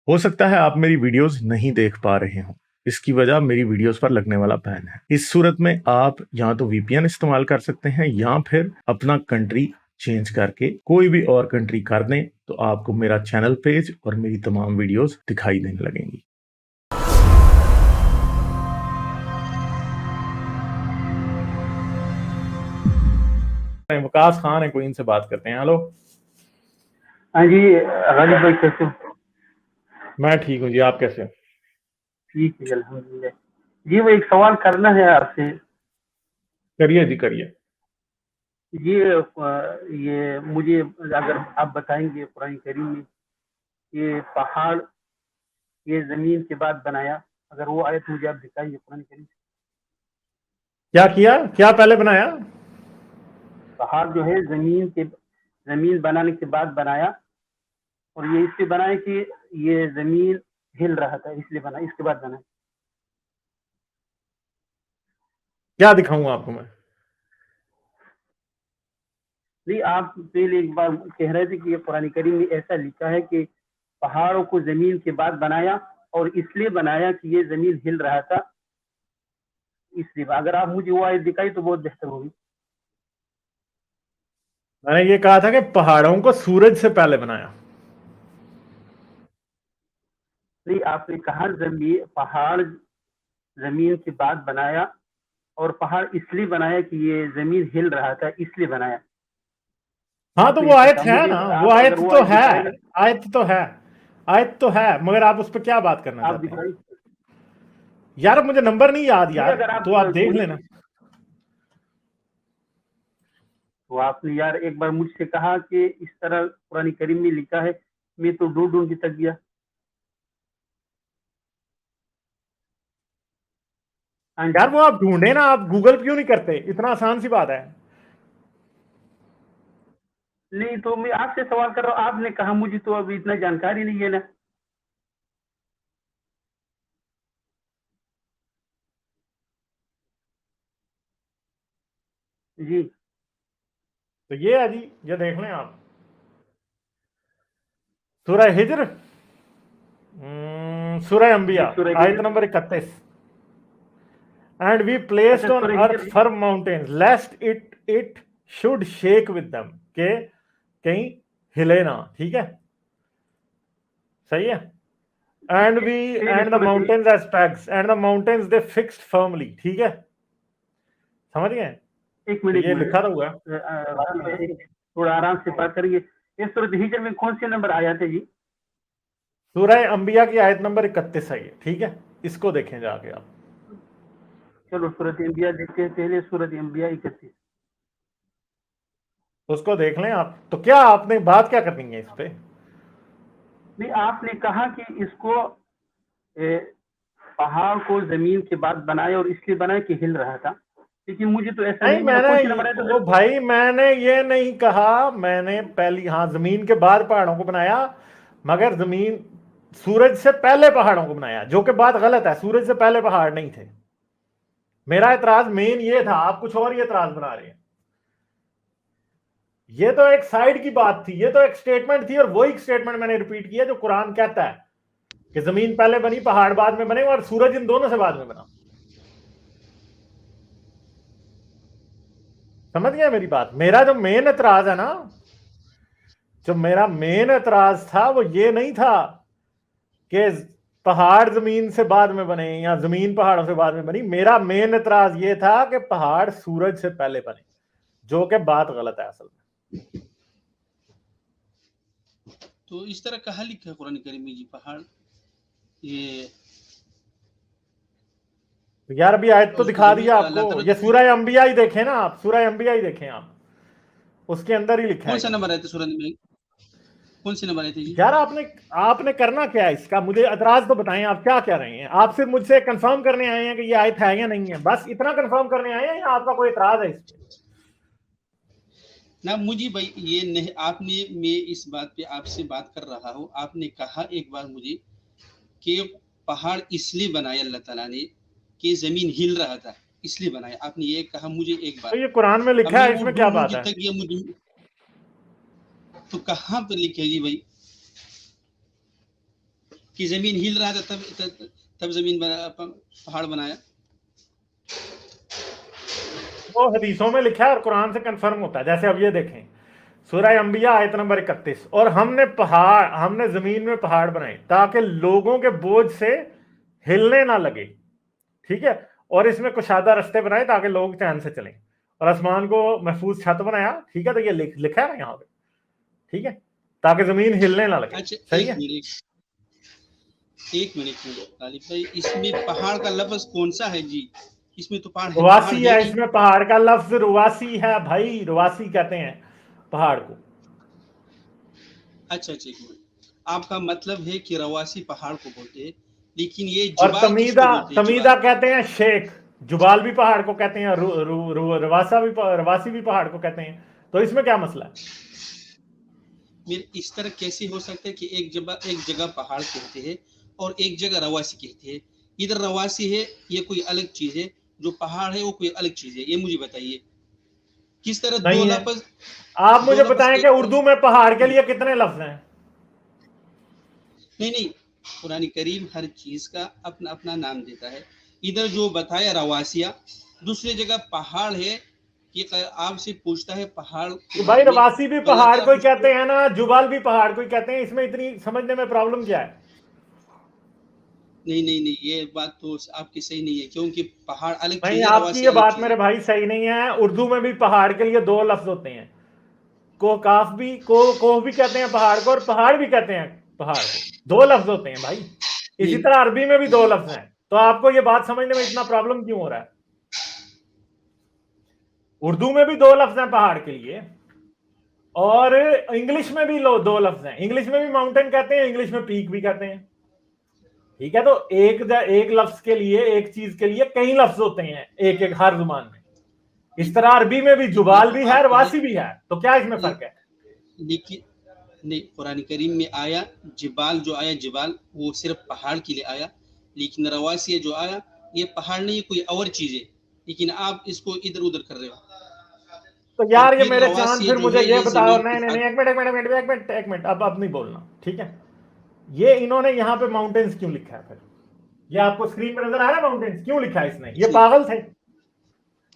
ہو سکتا ہے آپ میری ویڈیوز نہیں دیکھ پا رہے ہوں، اس کی وجہ میری ویڈیوز پر لگنے والا بین ہے۔ اس صورت میں آپ یا تو وی پی این استعمال کر سکتے ہیں یا پھر اپنا کنٹری چینج کر کے کوئی بھی اور کنٹری کر دیں تو آپ کو میرا چینل پیج اور میری تمام ویڈیوز دکھائی دینے لگیں گی۔ وقاص خان ہے، کوئی ان سے بات کرتے ہیں۔ ہلو، ہاں جی غالب بھائی کیسے ہو؟ میں ٹھیک ہوں جی، آپ کیسے ہیں؟ ٹھیک ہے الحمدللہ۔ جی وہ ایک سوال کرنا ہے آپ سے۔ کریے جی کریے۔ جی یہ مجھے اگر آپ بتائیں گے قرآن کریم میں یہ پہاڑ یہ زمین کے بعد بنایا، اگر وہ آیت مجھے آپ دکھائیں گے قرآن کریم سے۔ کیا پہلے بنایا؟ پہاڑ جو ہے زمین بنانے کے بعد بنایا، اور یہ اس لیے بنایا کہ یہ زمین ہل رہا تھا اس لیے بنا، اس کے بعد بنا۔ کیا دکھاؤں آپ کو میں؟ نہیں، آپ پہلے ایک بار کہہ رہے تھے کہ یہ قرآن کریم میں ایسا لکھا ہے کہ پہاڑوں کو زمین کے بعد بنایا اور اس لیے بنایا کہ یہ زمین ہل رہا تھا اس لیے۔ اگر آپ مجھے وہ آیت دکھائی تو بہت بہتر ہوگی۔ میں نے یہ کہا تھا کہ پہاڑوں کو سورج سے پہلے بنایا۔ نہیں، آپ نے کہا پہاڑ زمین کے بعد بنایا، اور پہاڑ اس لیے بنایا کہ یہ زمین ہل رہا تھا اس لیے بنایا۔ ہاں تو وہ آیت ہے نا، وہ آیت اگر تو ہے، دکھائیں آیت تو ہے، مگر آپ اس پہ کیا بات کرنا آپ چاہتے ہیں؟ دکھائیں۔ یار مجھے نمبر نہیں یاد یار، اگر تو آپ دیکھ لینا۔ تو آپ نے یار ایک بار مجھ سے کہا کہ اس طرح قرآن کریم میں لکھا ہے، میں تو ڈھونڈ کے تک گیا۔ یار وہ آپ ڈھونڈے نا، آپ گوگل کیوں نہیں کرتے؟ اتنا آسان سی بات ہے۔ نہیں تو میں آپ سے سوال کر رہا ہوں، آپ نے کہا مجھے تو ابھی اتنا جانکاری نہیں ہے نا۔ جی تو یہ ہے جی، یہ دیکھ لیں آپ، سورہ ہجر، سورہ انبیاء، سورہ آیت ہجر۔ نمبر 31۔ And we placed اچھا on سورہ earth ہجر۔ firm mountains lest it should shake with them، کہ کہیں ہلے نا، ٹھیک ہے، صحیح ہے۔ And the mountains as pegs and the mountains they fixed firmly، ٹھیک ہے، سمجھ گئے؟ ایک تو منٹ یہ لکھا رہا ہوا تھوڑا آرام سے بات کریں گے۔ اس سورۃ ہجر میں کون سے نمبر آیا تھے جی؟ سورہ انبیاء کی آیت نمبر 31 ہے یہ، ٹھیک ہے، اس کو دیکھیں جا کے آپ۔ چلو سورۃ انبیاء دیکھتے ہیں پہلے، سورۃ انبیاء 31۔ اس کو دیکھ لیں آپ۔ تو کیا آپ نے بات کیا کرنی ہے اس پہ؟ نہیں، آپ نے کہا کہ اس کو پہاڑ کو زمین کے بعد بنایا اور اس لیے بنایا کہ ہل رہا تھا، لیکن مجھے تو ایسا نہیں ملا۔ کون سی نمبر آیا او بھائی میں نے یہ نہیں کہا، میں نے پہلی زمین کے بعد پہاڑوں کو بنایا، مگر زمین سورج سے پہلے پہاڑوں کو بنایا، جو کہ بات غلط ہے، سورج سے پہلے پہاڑ نہیں تھے۔ میرا اعتراض مین یہ تھا، آپ کچھ اور یہ اعتراض بنا رہے ہیں۔ یہ تو ایک سائیڈ کی بات تھی، یہ تو ایک سٹیٹمنٹ تھی، اور وہی سٹیٹمنٹ میں نے ریپیٹ کیا جو قرآن کہتا ہے کہ زمین پہلے بنی، پہاڑ بعد میں بنے، اور سورج ان دونوں سے بعد میں بنا۔ سمجھ گیا میری بات؟ میرا جو مین اعتراض ہے نا، جو میرا مین اعتراض تھا وہ یہ نہیں تھا کہ پہاڑ زمین سے بعد میں بنے یا زمین پہاڑوں سے بعد میں بنی۔ میرا مین اعتراض یہ تھا کہ پہاڑ سورج سے پہلے بنے، جو کہ بات غلط ہے اصل میں۔ تو اس طرح کہا لکھا ہے قرآن کریم میں جی پہاڑ یہ؟ یار ابھی آیت تو دکھا دیا آپ کو، یہ سورہ انبیاء ہی دیکھیں نا آپ، سورہ انبیاء ہی دیکھیں آپ، اس کے اندر ہی لکھا ہے۔ کون سا نمبر آئے تھے سورہ میں؟ کون سے نمبر آئے تھے جی؟ یار آپ نے کرنا کیا ہے اس کا؟ مجھے اعتراض تو بتائیں، آپ کیا کہہ رہے ہیں؟ آپ صرف مجھ سے کنفرم کرنے آئے ہیں کہ یہ آیت ہے یا نہیں ہے، بس اتنا کنفرم کرنے آئے ہیں، یا آپ کا کوئی اعتراض ہے اس پہ؟ نہ مجھے بھائی یہ نہیں، آپ نے، میں اس بات پہ آپ سے بات کر رہا ہوں، آپ نے کہا ایک بار مجھے کہ پہاڑ اس لیے بنایا اللہ تعالیٰ نے کہ زمین ہل رہا تھا اس لیے بنایا، آپ نے یہ کہا مجھے ایک بار۔ تو یہ قرآن میں لکھا ہے، اس میں کیا بات ہے؟ تک یہ مجھے تو کہاں پہ لکھا ہے جی بھائی؟ کہ زمین ہل رہا تھا تب زمین پہاڑ بنایا؟ وہ حدیثوں میں لکھا ہے اور قرآن سے کنفرم ہوتا ہے. جیسے اب یہ دیکھیں سورہ انبیاء آیت نمبر 31، اور ہم نے زمین میں پہاڑ بنائے تاکہ لوگوں کے بوجھ سے ہلنے نہ لگے، ٹھیک ہے، اور اس میں کشادہ رستے بنائے تاکہ لوگ چین سے چلیں، اور آسمان کو محفوظ چھت بنایا، ٹھیک ہے. تو یہ لکھا ہے نا یہاں پہ، ٹھیک ہے، تاکہ زمین ہلنے نہ لگے. اچھا صحیح ہے. ایک منٹ غالب بھائی، اس میں پہاڑ کا لفظ کون سا ہے جی؟ اس میں تو پہاڑ ہے رواسی ہے، اس نہیں. میں پہاڑ کا لفظ رواسی ہے بھائی، رواسی کہتے ہیں پہاڑ کو. اچھا ایک منٹ، آپ کا مطلب ہے کہ رواسی پہاڑ کو بولتے ہیں، لیکن یہ اور جبال کس کو بولتے ہیں؟ تمیدہ کہتے ہیں شیخ. جبال بھی پہاڑ کو کہتے ہیں، رواسی بھی پہاڑ کو کہتے ہیں. تو اس میں کیا مسئلہ ہے؟ اس طرح کیسے ہو سکتا ہے کہ ایک جگہ پہاڑ کہتے ہیں اور ایک جگہ رواسی کہتے ہیں؟ ادھر رواسی ہے یہ کوئی الگ چیز ہے، جو پہاڑ ہے وہ کوئی الگ چیز ہے، یہ مجھے بتائیے کس طرح دو نہیں ہے. لفظ. آپ مجھے بتائیں کہ اردو میں پہاڑ کے لیے کتنے لفظ ہیں؟ نہیں، قرآن کریم ہر چیز کا اپنا اپنا نام دیتا ہے. ادھر جو بتایا رواسیہ، دوسری جگہ پہاڑ ہے، کہ آپ سے پوچھتا ہے پہاڑ کے بھائی بارے میں، رواسی بھی تو اللہ پہاڑ تعالیٰ کو ہی اس کو. کہتے ہیں نا، جبال بھی پہاڑ کو ہی کہتے ہیں. اس میں اتنی سمجھنے میں پرابلم کیا ہے؟ نہیں، یہ بات تو آپ کی صحیح نہیں ہے، کیونکہ پہاڑ الگ نہیں، چیز ہے، آپ کی رواسی یہ الگ بات چیز میرے ہے. بھائی صحیح نہیں ہے. اردو میں بھی پہاڑ کے لیے 2 لفظ ہوتے ہیں، کوہ بھی کہتے ہیں پہاڑ کو، اور پہاڑ بھی کہتے ہیں پہاڑ کو. 2 لفظ ہوتے ہیں بھائی. اسی نہیں طرح عربی میں بھی 2 لفظ ہیں. تو آپ کو یہ بات سمجھنے میں اتنا پرابلم کیوں ہو رہا ہے؟ اردو میں بھی 2 لفظ ہیں پہاڑ کے لیے، اور انگلش میں بھی 2 لفظ ہیں. انگلش میں بھی ماؤنٹین کہتے ہیں، انگلش میں پیک بھی کہتے ہیں، ٹھیک ہے. تو ایک لفظ کے لیے، ایک چیز کے لیے کئی لفظ ہوتے ہیں ایک ہر زبان میں. اس طرح عربی میں بھی جبال دیکھو بھی ہے، آپ رواسی بھی ہے. تو کیا اس میں فرق ہے؟ لیکن نہیں، قرآن کریم میں آیا جبال، جو آیا جبال وہ صرف پہاڑ کے لیے آیا، لیکن رواسی جو آیا یہ پہاڑ نہیں، کوئی اور چیز ہے، لیکن آپ اس کو ادھر ادھر کر رہے ہو. تو اور یار یہ پھر میرے چاند، رواسی پھر جو مجھے ہے یہ یہ بتاؤ. زمین کی نہیں، حد. ایک منٹ، اب نہیں بولنا، ٹھیک ہے. یہ انہوں نے یہاں پہ ماؤنٹینز کیوں لکھا ہے؟ پھر یہ آپ کو اسکرین پہ نظر آ رہا ہے ماؤنٹینز کیوں لکھا ہے اس نے؟ یہ پاگل تھے.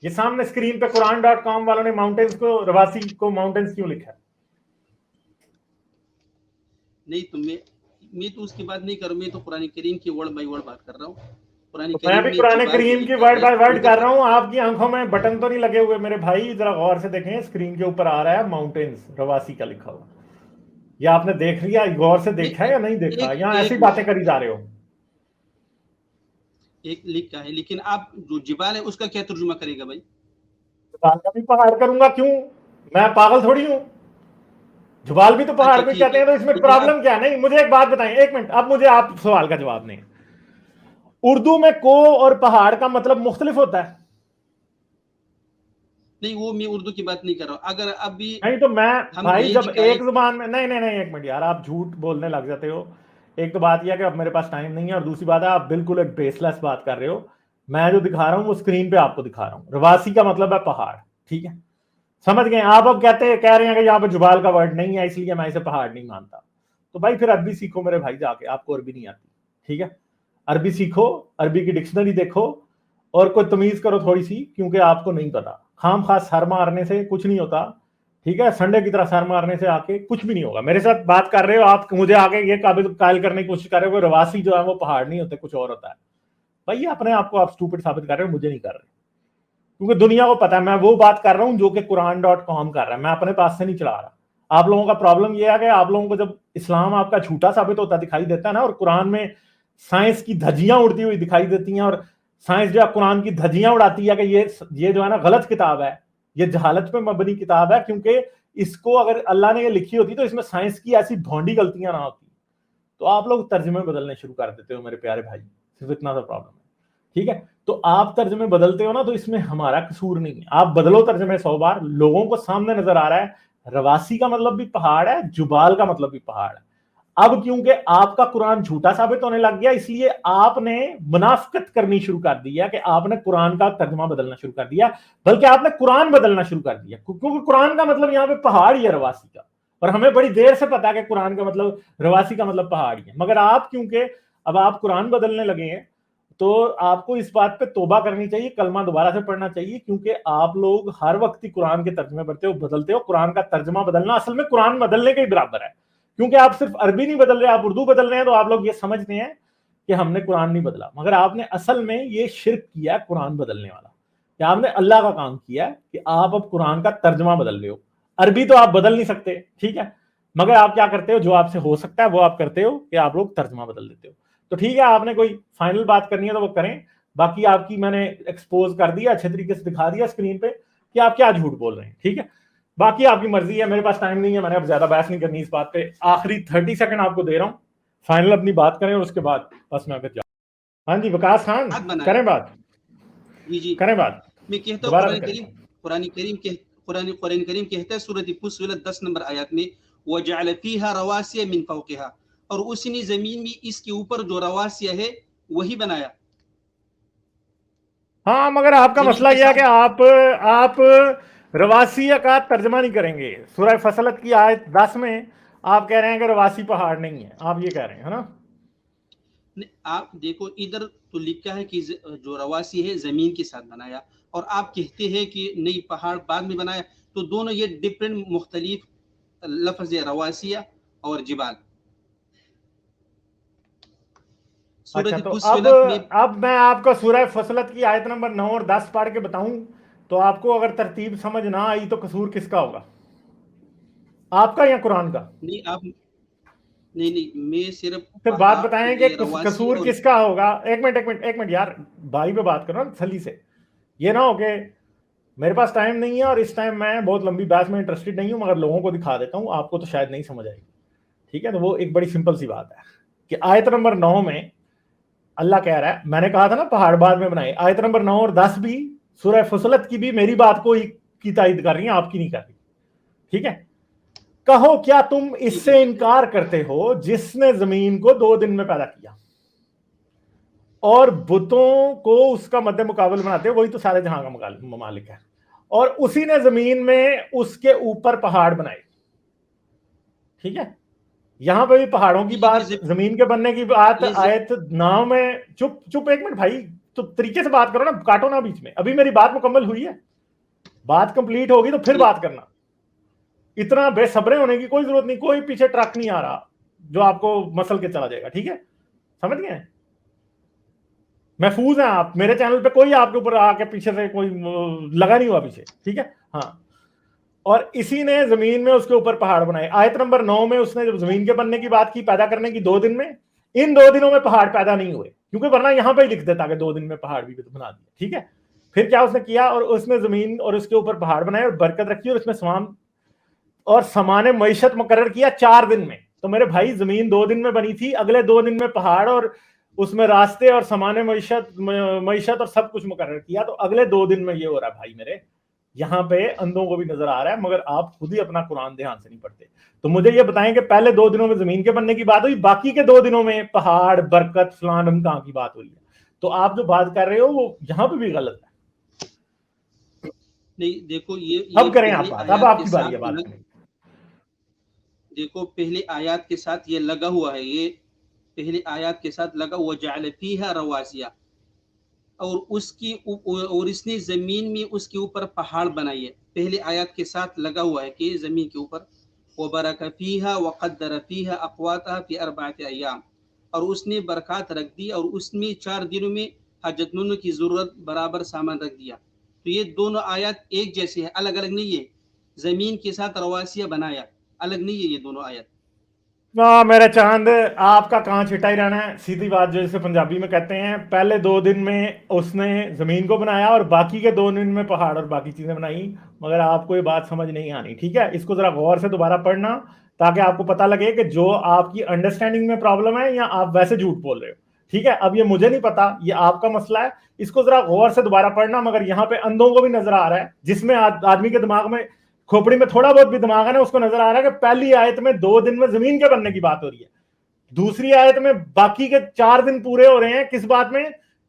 یہ سامنے اسکرین پہ Quran.com والوں نے ماؤنٹینز کو، رواسی کو ماؤنٹینز کیوں لکھا ہے؟ نہیں، میں تو اس کی بات نہیں کر رہا ہوں، میں تو قرآن کریم کی ورڈ بائی ورڈ بات کر رہا ہوں. قرآن تو میں کریم بھی میں قرآن جبال جو کریم کی لکھا ورڈ ہے بائی ورڈ ادھر. کر رہا ہوں. آپ کی آنکھوں میں بٹن تو نہیں لگے ہوئے میرے بھائی؟ ذرا غور سے دیکھیں، اسکرین کے اوپر آ رہا ہے ماؤنٹینز رواسی کا لکھا ہوا. یا آپ نے دیکھ لیا، غور سے دیکھا ہے یا نہیں دیکھا؟ یا ایسی باتیں کری جا رہے ہو؟ ایک لکھا ہے، لیکن آپ جو جبال ہے اس کا کیا ترجمہ کرے گا بھائی؟ جبال کا بھی پہاڑ کروں گا، کیوں؟ میں پاگل تھوڑی ہوں. جبال بھی تو پہاڑ اچھا کو ٹھیک کہتے ہے، ہیں. تو اس میں لیکن آپ پرابلم کیا؟ نہیں، مجھے ایک بات بتائیں، ایک منٹ. اب مجھے آپ سوال کا جواب نہیں. اردو میں کو اور پہاڑ کا مطلب مختلف ہوتا ہے. نہیں، وہ میں اردو کی بات نہیں کر رہا ہوں. اگر ابھی نہیں تو میں ہم بھائی یہ جب لکھا ہے. ایک زبان میں، نہیں ایک منٹ یار، آپ جھوٹ بولنے لگ جاتے ہو. ایک تو بات یہ ہے کہ اب میرے پاس ٹائم نہیں ہے، اور دوسری بات ہے آپ بالکل ایک بیس لیس بات کر رہے ہو. میں جو دکھا رہا ہوں وہ اسکرین پہ آپ کو دکھا رہا ہوں. رواسی کا مطلب ہے پہاڑ، ٹھیک ہے، سمجھ گئے آپ؟ اب کہہ رہے ہیں کہ یہاں پہ جبال کا ورڈ نہیں ہے اس لیے میں اسے پہاڑ نہیں مانتا. تو بھائی پھر عربی سیکھو میرے بھائی جا کے. آپ کو عربی نہیں آتی، ٹھیک ہے، عربی سیکھو، عربی کی ڈکشنری دیکھو، اور کوئی تمیز کرو تھوڑی سی، کیونکہ آپ کو نہیں پتا. خام خاص سر مارنے سے کچھ نہیں ہوتا، ٹھیک ہے. سنڈے کی طرح سر مارنے سے آ کے کچھ بھی نہیں ہوگا. میرے ساتھ بات کر رہے ہو آپ، مجھے آگے یہ قائل کرنے کی کوشش کر رہے ہو کہ رواسی جو ہے وہ پہاڑ نہیں ہوتے، کچھ اور ہوتا ہے. بھائی اپنے آپ کو آپ اسٹوپڈ ثابت کر رہے ہو، مجھے نہیں کر رہے، کیونکہ دنیا کو پتا ہے میں وہ بات کر رہا ہوں جو کہ Quran.com کر رہا ہے. میں اپنے پاس سے نہیں چلا رہا. آپ لوگوں کا پرابلم یہ ہے کہ آپ لوگوں کو جب اسلام آپ کا جھوٹا ثابت ہوتا دکھائی دیتا ہے نا، اور قرآن میں سائنس کی دھجیاں اڑتی ہوئی دکھائی دیتی ہیں، اور سائنس جو ہے قرآن کی دھجیاں اڑاتی ہے کہ یہ جو ہے نا غلط کتاب ہے، یہ جہالت پہ مبنی کتاب ہے، کیونکہ اس کو اگر اللہ نے یہ لکھی ہوتی تو اس میں سائنس کی ایسی بھونڈی غلطیاں نہ ہوتی. تو آپ لوگ ترجمے بدلنے شروع کر دیتے ہو میرے پیارے بھائی، صرف اتنا سا پرابلم ہے، ٹھیک ہے. تو آپ ترجمے بدلتے ہو نا، تو اس میں ہمارا قصور نہیں ہے. آپ بدلو ترجمے 100 بار، لوگوں کو سامنے نظر آ رہا ہے رواسی کا مطلب بھی پہاڑ ہے، جبال کا مطلب بھی پہاڑ ہے. اب کیونکہ آپ کا قرآن جھوٹا ثابت ہونے لگ گیا، اس لیے آپ نے منافقت کرنی شروع کر دی ہے کہ آپ نے قرآن کا ترجمہ بدلنا شروع کر دیا، بلکہ آپ نے قرآن بدلنا شروع کر دیا، کیونکہ قرآن کا مطلب یہاں پہ پہاڑ ہی ہے رواسی کا. اور ہمیں بڑی دیر سے پتا کہ قرآن کا مطلب رواسی کا مطلب پہاڑی ہے. مگر آپ کیونکہ اب آپ قرآن بدلنے لگے ہیں تو آپ کو اس بات پہ توبہ کرنی چاہیے, کلمہ دوبارہ سے پڑھنا چاہیے, کیونکہ آپ لوگ ہر وقت ہی قرآن کے ترجمے پڑھتے ہو, بدلتے ہو. قرآن کا ترجمہ بدلنا اصل میں قرآن بدلنے کے ہی برابر ہے, کیونکہ آپ صرف عربی نہیں بدل رہے, آپ اردو بدل رہے ہیں, تو آپ لوگ یہ سمجھتے ہیں کہ ہم نے قرآن نہیں بدلا, مگر آپ نے اصل میں یہ شرک کیا قرآن بدلنے والا, کہ آپ نے اللہ کا کام کیا کہ آپ اب قرآن کا ترجمہ بدل رہے ہو. عربی تو آپ بدل نہیں سکتے, ٹھیک ہے, مگر آپ کیا کرتے ہو, جو آپ سے ہو سکتا ہے وہ آپ کرتے ہو کہ آپ لوگ ترجمہ بدل دیتے ہو. تو ٹھیک ہے, آپ نے کوئی فائنل بات کرنی ہے تو وہ کریں, باقی آپ کی میں نے ایکسپوز کر دیا, اچھے طریقے سے دکھا دیا اسکرین پہ کہ آپ کیا جھوٹ بول رہے ہیں, ٹھیک ہے. باقی آپ کی مرضی ہے, میرے پاس ٹائم نہیں ہے, میں نے اب زیادہ بحث نہیں کرنی اس بات پہ. آخری 30 سیکنڈ آپ کو دے رہا ہوں, فائنل اپنی بات کریں اور اس کے بعد بس میں پھر جاؤں. ہاں جی وکاس خان کریں بات, جی کریں بات. میں کہتا ہوں قرآن کریم کہتا ہے سورۃ فصلت 10 نمبر آیات میں وجعل فیہا رواسی من فوقہا, اور اسی نے زمین میں اس کے اوپر جو رواسیہ ہے وہی بنایا. ہاں مگر آپ کا مسئلہ یہ ہے کہ آپ رواسیہ کا ترجمہ نہیں کریں گے. سورہ فصلت کی آیت 10 میں آپ کہہ رہے ہیں کہ رواسی پہاڑ نہیں ہے, آپ یہ کہہ رہے ہیں نا. آپ دیکھو ادھر تو لکھا ہے کہ جو رواسی ہے زمین کے ساتھ بنایا, اور آپ کہتے ہیں کہ نہیں پہاڑ بعد میں بنایا. تو دونوں یہ ڈفرینٹ مختلف لفظ ہے, رواسیہ اور جبال. اچھا تو اب میں آپ کو سورہ فصلت کی آیت نمبر 9 اور 10 پڑھ کے بتاؤں تو آپ کو اگر ترتیب سمجھ نہ آئی تو قصور کس کا ہوگا, آپ کا یا قرآن کا؟ نہیں میں صرف پھر بات بتائیں کہ قصور کس کا ہوگا. ایک منٹ یار, بھائی پہ بات کرو تسلی سے, یہ نہ ہو کہ میرے پاس ٹائم نہیں ہے اور اس ٹائم میں بہت لمبی بحث میں انٹرسٹڈ نہیں ہوں, مگر لوگوں کو دکھا دیتا ہوں, آپ کو تو شاید نہیں سمجھ آئے گی, ٹھیک ہے. تو وہ ایک بڑی سمپل سی بات ہے کہ آیت نمبر 9 میں اللہ کہہ رہا ہے, میں نے کہا تھا نا پہاڑ بعد میں بنائے, آیت نمبر 9 اور 10 بھی سورہ فصلت کی بھی میری بات کو کی تائید کر رہی ہیں, آپ کی نہیں کر رہی, ٹھیک ہے. کہو کیا تم اس سے انکار کرتے ہو جس نے زمین کو 2 دن میں پیدا کیا اور بتوں کو اس کا مد مقابل بناتے ہو, وہی تو سارے جہاں کا مالک ہے, اور اسی نے زمین میں اس کے اوپر پہاڑ بنائے, ٹھیک ہے. یہاں پہ بھی پہاڑوں کی بات, زمین کے بننے کی بات آیت 9 میں. چپ ایک منٹ بھائی, تو طریقے سے بات کرو نا, کاٹو نا بیچ میں, ابھی میری بات مکمل ہوئی ہے, بات کمپلیٹ ہوگی تو پھر بات کرنا. اتنا بے صبرے ہونے کی کوئی ضرورت نہیں, کوئی پیچھے ٹرک نہیں آ رہا جو آپ کو مسل کے چلا جائے گا, ٹھیک ہے, سمجھ گئے. محفوظ ہیں آپ, میرے چینل پہ کوئی آپ کے اوپر آ کے پیچھے سے کوئی لگا نہیں ہوا پیچھے, ٹھیک ہے. ہاں, اور اسی نے زمین میں اس کے اوپر پہاڑ بنائے. آیت نمبر 9 میں اس نے جب زمین کے بننے کی بات کی, پیدا کرنے کی 2 دن میں, ان 2 دنوں میں پہاڑ پیدا نہیں ہوئے, کیونکہ ورنہ یہاں پہ ہی لکھ دیتا کہ 2 دن میں پہاڑ بھی بنا دیا, ٹھیک ہے. پھر کیا اس نے کیا, اور اس نے زمین اور اس کے اوپر پہاڑ بنائے اور برکت رکھی, اور اس میں سامان معیشت مقرر کیا 4 دن میں. تو میرے بھائی زمین 2 دن میں بنی تھی, اگلے 2 دن میں پہاڑ اور اس میں راستے اور سامان معیشت اور سب کچھ مقرر کیا. تو اگلے 2 دن میں یہ ہو رہا ہے بھائی میرے, یہاں پہ اندھوں کو بھی نظر آ رہا ہے, مگر آپ خود ہی اپنا قرآن دھیان سے نہیں پڑھتے. تو مجھے یہ بتائیں کہ پہلے 2 دنوں میں زمین کے بننے کی بات ہوئی, باقی کے 2 دنوں میں پہاڑ, برکت, فلان ڈھمکاں کی بات ہوئی ہے. تو آپ جو بات کر رہے ہو وہ یہاں پہ بھی غلط ہے. نہیں دیکھو یہ اب کریں آپ بات, اب آپ کی باری ہے بات کرنے کی. دیکھو پہلے آیات کے ساتھ یہ لگا ہوا ہے, یہ پہلے آیات کے ساتھ لگا وجعل فیہا رواسیہ, اور اس نے زمین میں اس کے اوپر پہاڑ بنائے. پہلے آیات کے ساتھ لگا ہوا ہے کہ زمین کے اوپر وبرک فیہا وقدر فیہا اقواتہا فی 4 ایام, اور اس نے برکات رکھ دی اور اس میں 4 دنوں میں حاجت مندوں کی ضرورت برابر سامان رکھ دیا. تو یہ دونوں آیات ایک جیسے ہیں, الگ الگ نہیں ہے. زمین کے ساتھ رواسیہ بنایا, الگ نہیں ہے یہ دونوں آیات. میرے چاند, آپ کا کہاں چھٹا ہی رہنا ہے. سیدھی بات جو جسے پنجابی میں کہتے ہیں, پہلے 2 دن میں اس نے زمین کو بنایا اور باقی کے 2 دن میں پہاڑ اور باقی چیزیں بنائی, مگر آپ کو یہ بات سمجھ نہیں آنی, ٹھیک ہے. اس کو ذرا غور سے دوبارہ پڑھنا تاکہ آپ کو پتہ لگے کہ جو آپ کی انڈرسٹینڈنگ میں پرابلم ہے یا آپ ویسے جھوٹ بول رہے ہو, ٹھیک ہے. اب یہ مجھے نہیں پتا, یہ آپ کا مسئلہ ہے, اس کو ذرا غور سے دوبارہ پڑھنا. مگر یہاں پہ اندھوں کو بھی نظر آ رہا ہے, جس میں آدمی کے دماغ میں, کھوپڑی میں تھوڑا بہت بھی دماغ ہے نا, اس کو نظر آ رہا ہے کہ پہلی آیت میں 2 دن میں زمین کے بننے کی بات ہو رہی ہے, دوسری آیت میں باقی کے 4 دن پورے ہو رہے ہیں. کس بات میں؟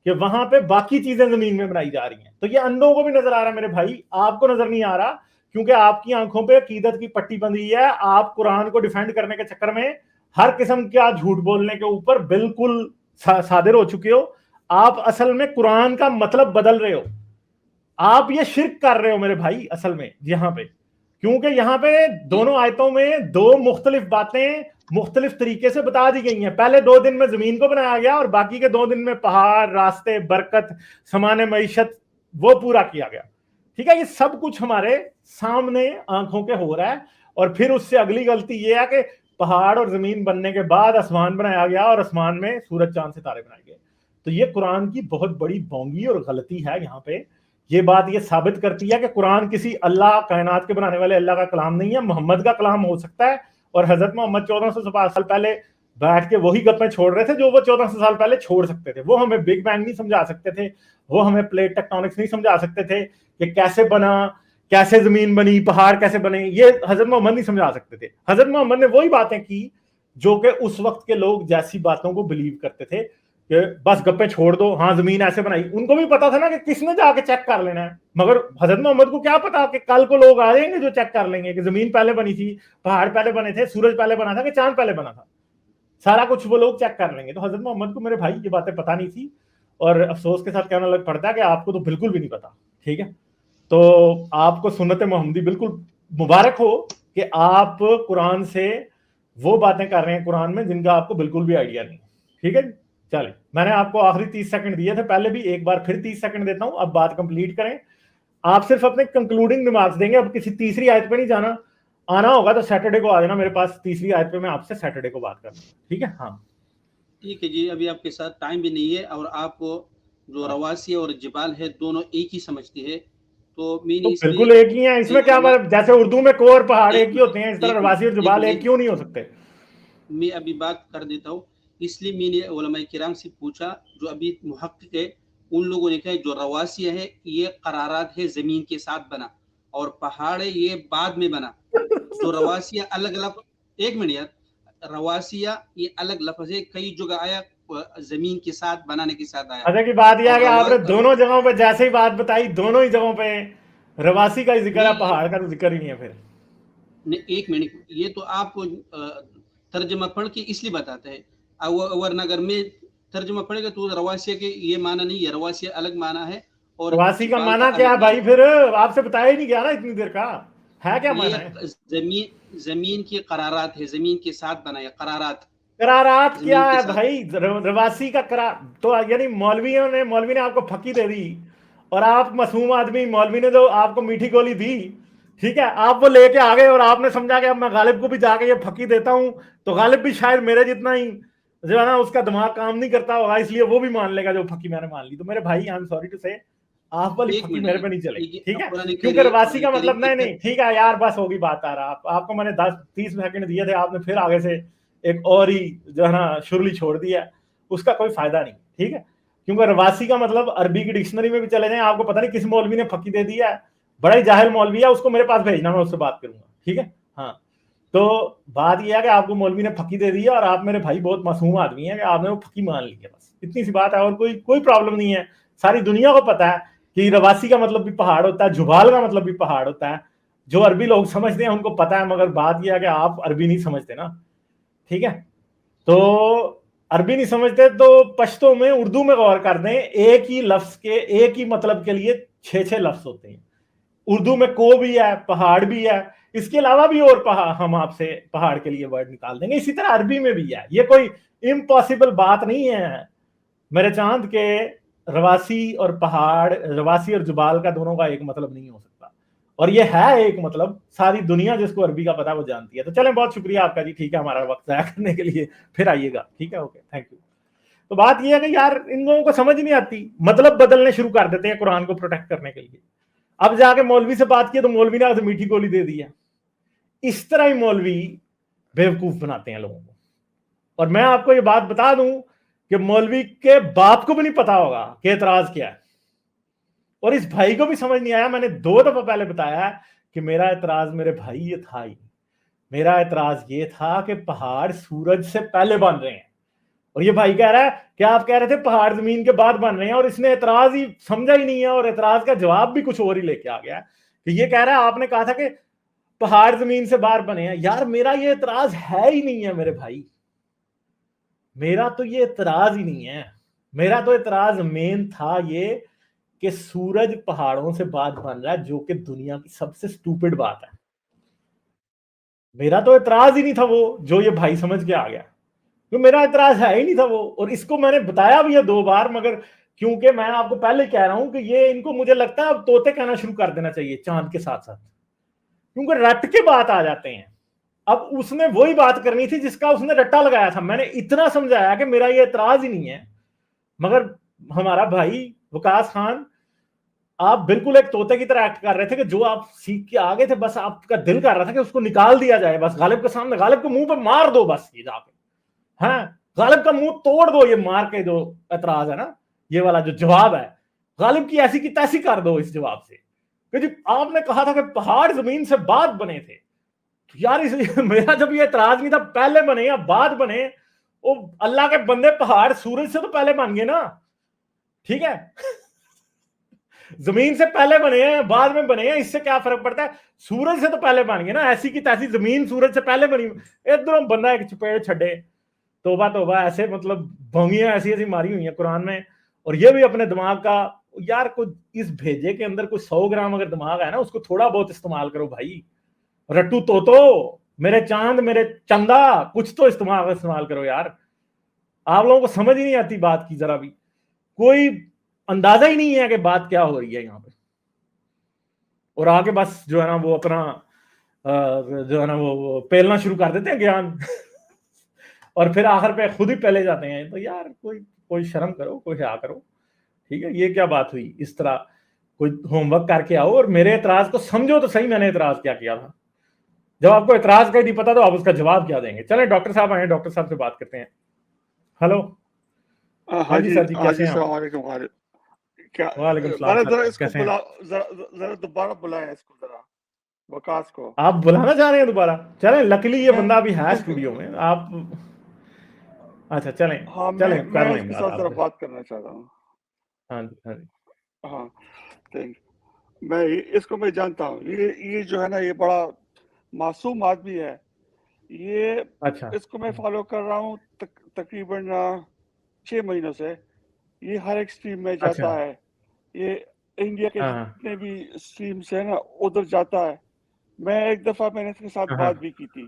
کہ وہاں پہ باقی چیزیں زمین میں بنائی جا رہی ہیں. تو یہ اندھوں کو بھی نظر آ رہا ہے میرے بھائی, آپ کو نظر نہیں آ رہا کیونکہ آپ کی آنکھوں پہ عقیدت کی پٹی بندھی ہے. آپ قرآن کو ڈیفینڈ کرنے کے چکر میں ہر قسم کا جھوٹ بولنے کے اوپر بالکل صادر ہو چکے ہو. آپ اصل میں قرآن کا مطلب بدل رہے ہو. آپ یہ شرک کر رہے ہو میرے بھائی اصل میں یہاں پہ, کیونکہ یہاں پہ دونوں آیتوں میں دو مختلف باتیں مختلف طریقے سے بتا دی گئی ہیں. پہلے 2 دن میں زمین کو بنایا گیا اور باقی کے 2 دن میں پہاڑ, راستے, برکت, سامان معیشت وہ پورا کیا گیا. ٹھیک ہے, یہ سب کچھ ہمارے سامنے آنکھوں کے ہو رہا ہے. اور پھر اس سے اگلی غلطی یہ ہے کہ پہاڑ اور زمین بننے کے بعد آسمان بنایا گیا اور آسمان میں سورج چاند ستارے بنائے گئے. تو یہ قرآن کی بہت بڑی بونگی اور غلطی ہے. یہاں پہ یہ بات یہ ثابت کرتی ہے کہ قرآن کسی اللہ کائنات کے بنانے والے اللہ کا کلام نہیں ہے. محمد کا کلام ہو سکتا ہے, اور حضرت محمد 1400 سال پہلے بیٹھ کے وہی گپیں چھوڑ رہے تھے جو وہ 1400 سال پہلے چھوڑ سکتے تھے. وہ ہمیں بگ بینگ نہیں سمجھا سکتے تھے, وہ ہمیں پلیٹ ٹیکٹونکس نہیں سمجھا سکتے تھے کہ کیسے بنا, کیسے زمین بنی, پہاڑ کیسے بنے. یہ حضرت محمد نہیں سمجھا سکتے تھے. حضرت محمد نے وہی باتیں کی جو کہ اس وقت کے لوگ جیسی باتوں کو بلیو کرتے تھے کہ بس گپے چھوڑ دو, ہاں زمین ایسے بنائی. ان کو بھی پتا تھا نا کہ کس نے جا کے چیک کر لینا ہے, مگر حضرت محمد کو کیا پتا کہ کل کو لوگ آ جائیں گے جو چیک کر لیں گے کہ زمین پہلے بنی تھی, پہاڑ پہلے بنے تھے, سورج پہلے بنا تھا کہ چاند پہلے بنا تھا. سارا کچھ وہ لوگ چیک کر لیں گے. تو حضرت محمد کو میرے بھائی یہ باتیں پتا نہیں تھی, اور افسوس کے ساتھ کہنا لگ پڑتا ہے کہ آپ کو تو بالکل بھی نہیں پتا. ٹھیک ہے, تو آپ کو سنت محمدی بالکل مبارک ہو کہ آپ قرآن سے وہ باتیں کر رہے ہیں قرآن میں جن کا آپ کو بالکل بھی آئیڈیا نہیں. ٹھیک ہے, چلیں, میں نے آپ کو آخری 30 سیکنڈ دیے تھے, پہلے بھی ایک بار پھر 30 سیکنڈ دیتا ہوں. اب بات کمپلیٹ کریں. آپ صرف اپنے کنکلوڈنگ ریمارکس دیں گے, اب کسی تیسری آیت پہ نہیں جانا. آنا ہوگا تو سیٹرڈے کو آ جانا میرے پاس, تیسری آیت پہ میں آپ سے سیٹرڈے کو بات کروں. ٹھیک ہے, ہاں ٹھیک ہے جی. ابھی آپ کے ساتھ ٹائم بھی نہیں ہے, اور آپ جو رواسی اور جبال ہے دونوں ایک ہی سمجھتے ہیں, تو میں نے اس بالکل ایک ہی ہیں. اس میں کیا جیسے اردو میں کو اور پہاڑ ایک ہی ہوتے ہیں, اس طرح رواسی اور جبال ایک کیوں نہیں ہو سکتے؟ میں ابھی بات کر دیتا ہوں. اس لیے میں نے علماء کرام سے پوچھا جو ابھی محقق ہے, ان لوگوں نے کہا جو رواسیہ ہے یہ قرارات ہے زمین کے ساتھ بنا, اور پہاڑ ہے یہ بعد میں بنا. جو رواسیہ الگ الگ, ایک منٹ یار, رواسیہ یہ الگ لفظ ہے, کئی جگہ آیا زمین کے ساتھ بنانے کے ساتھ آیا. اچھا کی بات یہ ہے کہ آپ نے دونوں جگہوں پہ جیسے ہی بات بتائی, دونوں ہی جگہوں پہ رواسی کا ذکر ہے, پہاڑ کا تو ذکر ہی نہیں ہے. پھر ایک منٹ, یہ تو آپ کو ترجمہ پڑھ کے اس لیے بتاتے ہیں, ورنہ اگر میں ترجمہ پڑھے گا تو رواسیہ کے یہ معنی نہیں ہے, رواسیہ الگ معنی ہے. اور رواسی کا معنی کیا ہے بھائی؟ پھر آپ سے بتایا ہی نہیں گیا نا اتنی دیر کا, ہے کیا معنی ہے؟ زمین کی قرارات ہے, زمین کے ساتھ بنایا قرارات. قرارات کیا ہے بھائی؟ رواسی کا تو یعنی مولوی نے آپ کو پھکی دے دی, اور آپ معصوم آدمی, مولوی نے جو آپ کو میٹھی گولی دی, ٹھیک ہے, آپ وہ لے کے آ گئے, اور آپ نے سمجھا کہ اب میں غالب کو بھی جا کے یہ پھکی دیتا ہوں, تو غالب بھی شاید میرے جتنا ہی جو ہے نا اس کا دماغ کام نہیں کرتا ہوگا, اس لیے وہ بھی مان لے گا جو پھکی میں نے مان لی. تو میرے بھائی آئی ایم سوری ٹو سے, آپ والی پھکی میرے پہ نہیں چلے گی. ٹھیک ہے, کیونکہ رواسی کا مطلب نہیں. ٹھیک ہے یار, بس ہوگی بات. آ رہا آپ کو میں نے 10-30 سیکنڈ دیے تھے, آپ نے پھر آگے سے ایک اور ہی جو ہے نا شرلی چھوڑ دیا, اس کا کوئی فائدہ نہیں. ٹھیک ہے, کیونکہ رواسی کا مطلب عربی کی ڈکشنری میں بھی چلے جائیں, آپ کو پتہ نہیں کس مولوی نے پھکی دے دیا ہے, بڑا ہی جاہل مولوی ہے, اس کو میرے پاس بھیجنا, میں اس سے بات کروں گا. ٹھیک ہے, ہاں. تو بات یہ ہے کہ آپ کو مولوی نے پھکی دے دی ہے, اور آپ میرے بھائی بہت معصوم آدمی ہیں کہ آپ نے وہ پھکی مان لی ہے, بس اتنی سی بات ہے, اور کوئی پرابلم نہیں ہے. ساری دنیا کو پتا ہے کہ رواسی کا مطلب بھی پہاڑ ہوتا ہے, جبال کا مطلب بھی پہاڑ ہوتا ہے. جو عربی لوگ سمجھتے ہیں ان کو پتا ہے, مگر بات یہ ہے کہ آپ عربی نہیں سمجھتے نا. ٹھیک ہے, تو عربی نہیں سمجھتے تو پشتو میں, اردو میں غور کر دیں, ایک ہی لفظ کے ایک ہی مطلب کے لیے 6 لفظ ہوتے ہیں. اردو میں کو بھی ہے, پہاڑ بھی ہے, اس کے علاوہ بھی اور ہم آپ سے پہاڑ کے لیے ورڈ نکال دیں گے. اسی طرح عربی میں بھی ہے, یہ کوئی امپاسبل بات نہیں ہے میرے چاند کے. رواسی اور پہاڑ, رواسی اور جبال کا دونوں کا ایک مطلب نہیں ہو سکتا, اور یہ ہے ایک مطلب, ساری دنیا جس کو عربی کا پتا وہ جانتی ہے. تو چلیں, بہت شکریہ آپ کا جی. ٹھیک ہے, ہمارا وقت ضائع کرنے کے لیے پھر آئیے گا. ٹھیک ہے, اوکے, تھینک یو. تو بات یہ ہے کہ یار ان لوگوں کو سمجھ نہیں آتی, مطلب بدلنے شروع کر دیتے ہیں قرآن کو پروٹیکٹ کرنے کے لیے. اب جا کے مولوی سے بات کی تو مولوی نے آج میٹھی گولی دے دی ہے. اس طرح ہی مولوی بیوقوف بناتے ہیں لوگوں کو. اور میں آپ کو یہ بات بتا دوں کہ مولوی کے باپ کو بھی نہیں پتا ہوگا کہ اعتراض کیا ہے, اور اس بھائی کو بھی سمجھ نہیں آیا. میں نے 2 دفعہ پہلے بتایا کہ میرا اعتراض میرے بھائی یہ تھا ہی, میرا اعتراض یہ تھا کہ پہاڑ سورج سے پہلے بن رہے ہیں, اور یہ بھائی کہہ رہا ہے کہ آپ کہہ رہے تھے پہاڑ زمین کے بعد بن رہے ہیں, اور اس نے اعتراض ہی سمجھا ہی نہیں ہے, اور اعتراض کا جواب بھی کچھ اور ہی لے کے آ گیا. کہ یہ کہہ رہا ہے آپ نے کہا تھا کہ پہاڑ زمین سے باہر بنے ہیں. یار میرا یہ اعتراض ہے ہی نہیں ہے میرے بھائی, میرا تو یہ اعتراض ہی نہیں ہے. میرا تو اعتراض مین تھا یہ کہ سورج پہاڑوں سے بعد بن رہا ہے, جو کہ دنیا کی سب سے سٹوپڈ بات ہے. میرا تو اعتراض ہی نہیں تھا وہ, جو یہ بھائی سمجھ کے آ گیا. تو میرا اعتراض ہے ہی نہیں تھا وہ, اور اس کو میں نے بتایا بھی ہے 2 بار, مگر کیونکہ میں آپ کو پہلے کہہ رہا ہوں کہ یہ ان کو مجھے لگتا ہے اب طوطے کہنا شروع کر دینا چاہیے چاند کے ساتھ ساتھ, کیونکہ رٹ کے بات آ جاتے ہیں. اب اس نے وہی بات کرنی تھی جس کا اس نے رٹا لگایا تھا. میں نے اتنا سمجھایا کہ میرا یہ اعتراض ہی نہیں ہے, مگر ہمارا بھائی وقاص خان آپ بالکل ایک طوطے کی طرح ایکٹ کر رہے تھے کہ جو آپ سیکھ کے آگے تھے, بس آپ کا دل کر رہا تھا کہ اس کو نکال دیا جائے, بس غالب کے سامنے غالب کو منہ پہ مار دو, بس یہ جا کے ہاں غالب کا منہ توڑ دو, یہ مار کے جو اعتراض ہے نا, یہ والا جو جواب ہے غالب کی ایسی کی تیسی کر دو اس جواب سے کہ جی آپ نے کہا تھا کہ پہاڑ زمین سے بعد بنے تھے. یار میرا جب یہ اعتراض نہیں تھا پہلے بنے یا بعد بنے, وہ اللہ کے بندے پہاڑ سورج سے تو پہلے بن گئے نا, ٹھیک ہے, زمین سے پہلے بنے ہیں بعد میں بنے ہیں, اس سے کیا فرق پڑتا ہے, سورج سے تو پہلے بن گئے نا. ایسی کی تیسی زمین سورج سے پہلے بنی, ادھر بندہ ایک چپیڑ چھڑے, توبہ توبہ, ایسے مطلب بھونگیاں ایسی ایسی ماری ہوئی ہیں قرآن میں. اور یہ بھی اپنے دماغ کا, یار کوئی اس بھیجے کے اندر کوئی 100 گرام اگر دماغ ہے نا, اس کو تھوڑا بہت استعمال کرو بھائی. رٹو تو میرے چاند میرے چندہ, کچھ تو استعمال کرو یار. آپ لوگوں کو سمجھ ہی نہیں آتی بات کی ذرا بھی, کوئی اندازہ ہی نہیں ہے کہ بات کیا ہو رہی ہے یہاں پہ. اور آگے بس جو ہے نا وہ اپنا جو ہے نا وہ پیلنا شروع کر دیتے ہیں گیان اور پھر آخر پہ خود ہی پہلے جاتے ہیں. تو یار کوئی شرم کرو, کوئی حیا کرو, ٹھیک ہے. یہ کیا بات ہوئی, اس طرح کوئی ہوم ورک کر کے آؤ اور میرے اعتراض کو سمجھو تو صحیح, میں نے اعتراض کیا کیا تھا. جب آپ کو اعتراض کا نہیں پتا تو آپ اس کا جواب کیا دیں گے. چلیں ڈاکٹر صاحب آئے, ڈاکٹر صاحب سے بات کرتے ہیں. ہلو, ہاں جی سر جی, کیسے ہیں آپ؟ السلام علیکم. وعلیکم السلام ذرا سر, اس کو کیسے ہیں؟ ذرا دوبارہ بلائیں اس کو, ذرا وقاص کو. آپ بلانا چاہ رہے ہیں دوبارہ؟ چلیں, لکلی یہ بندہ ابھی ہے اسٹوڈیو میں. آپ اچھا چلیں ہاں, چلیں کر میں لیں اس کے بات ساتھ آپ ذرا سے. بات کرنا چاہتا ہوں. ہاں جی ہاں جی. ہاں میں اس کو میں جانتا ہوں, یہ جو ہے نا یہ بڑا معصوم آدمی ہے. یہ اچھا اس کو میں فالو کر رہا ہوں تقریباً 6 مہینوں سے. یہ ہر ایک اسٹریم میں اچھا جاتا ہے. یہ انڈیا کے ہاں جتنے بھی اسٹریمس ہیں نا ادھر جاتا ہے. میں ایک دفعہ میں نے اس کے ساتھ ہاں بات بھی کی تھی.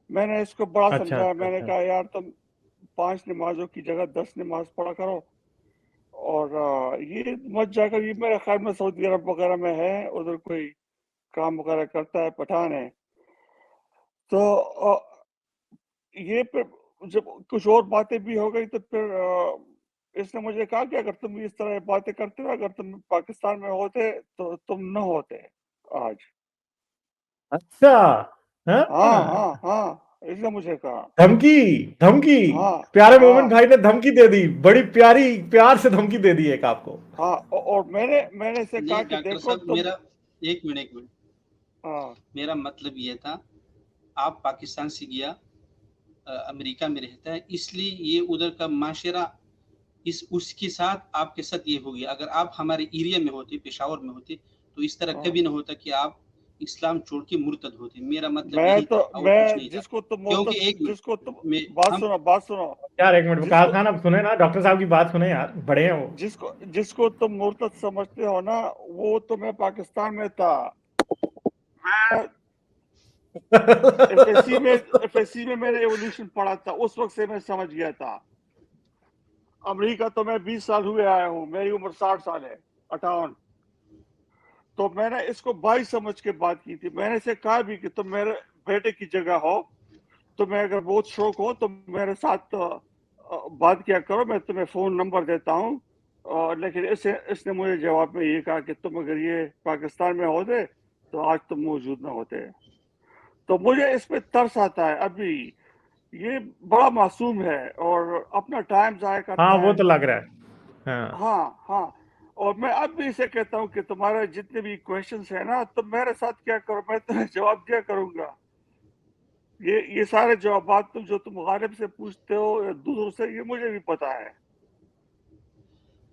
میں نے اس کو بڑا اچھا سمجھایا. اچھا میں نے اچھا کہا یار تم 5 نمازوں کی جگہ 10 نماز پڑھا کرو, اور یہ مت جا کر, یہ میرے خیال میں سعودی عرب وغیرہ میں ہے, ادھر کوئی کام وغیرہ کرتا ہے, پٹھان ہے. تو یہ پھر جب کچھ اور باتیں بھی ہو گئی تو پھر اس نے مجھے کہا کہ اگر تم اس طرح باتیں کرتے ہو, اگر تم پاکستان میں ہوتے تو تم نہ ہوتے آج. اچھا ہاں اس نے مجھے کہا. دھمکی ہاں پیارے مومن ہاں بھائی نے دھمکی دے دی, بڑی پیار سے دھمکی دے دی ایک آپ کو. ہاں, اور میں نے اسے کہا نہیں کہ ڈاکٹر دیکھو صاحب, تم. میرا ایک منٹ, ہاں میرا مطلب یہ تھا, آپ پاکستان سے گیا, امریکہ میں رہتا ہے, اس لیے یہ ادھر کا معاشرہ اس کے ساتھ آپ کے ساتھ یہ ہو گیا. اگر آپ ہمارے ایریا میں ہوتے, پشاور میں ہوتے, تو اس طرح کبھی نہ ہوتا کہ آپ اسلام چھوڑ کے مرتد ہوتے. میرا مطلب یہی تھا اور کچھ نہیں تھا. جس کو تم کیونکہ ایک جس کو تم ہم بات سنو یار ایک منٹ وقاص خان, اب سنیں نا ڈاکٹر صاحب کی بات سنیں یار, بڑے ہیں وہ. جس کو تم مرتد سمجھتے ہو نا, وہ تو میں پاکستان میں تھا. میں ایف ایس سی میں نے ایولیوشن پڑھا تھا, اس وقت سے میں سمجھ گیا تھا. امریکہ تو میں 20 سال ہوئے آیا ہوں, میری عمر 60 سال ہے, 58. تو میں نے اس کو بھائی سمجھ کے بات کی تھی. میں نے اسے کہا بھی کہ تم میرے بیٹے کی جگہ ہو, تمہیں اگر بہت شوق ہو تو میرے ساتھ بات کیا کرو, میں تمہیں فون نمبر دیتا ہوں. لیکن اس نے مجھے جواب میں یہ کہا کہ تم اگر یہ پاکستان میں ہوتے تو آج تم موجود نہ ہوتے. تو مجھے اس پہ ترس آتا ہے. ابھی یہ بڑا معصوم ہے اور اپنا ٹائم ضائع کرتا ہاں ہے. وہ تو لگ رہا ہے. ہاں, اور میں اب بھی اسے کہتا ہوں کہ تمہارے جتنے بھی کویشچنس ہیں نا, تم میرے ساتھ کیا کرو, میں تمہیں جواب دیا کروں گا. یہ سارے جوابات جو تم غالب سے پوچھتے ہو یا دوسروں سے, یہ مجھے بھی پتا ہے.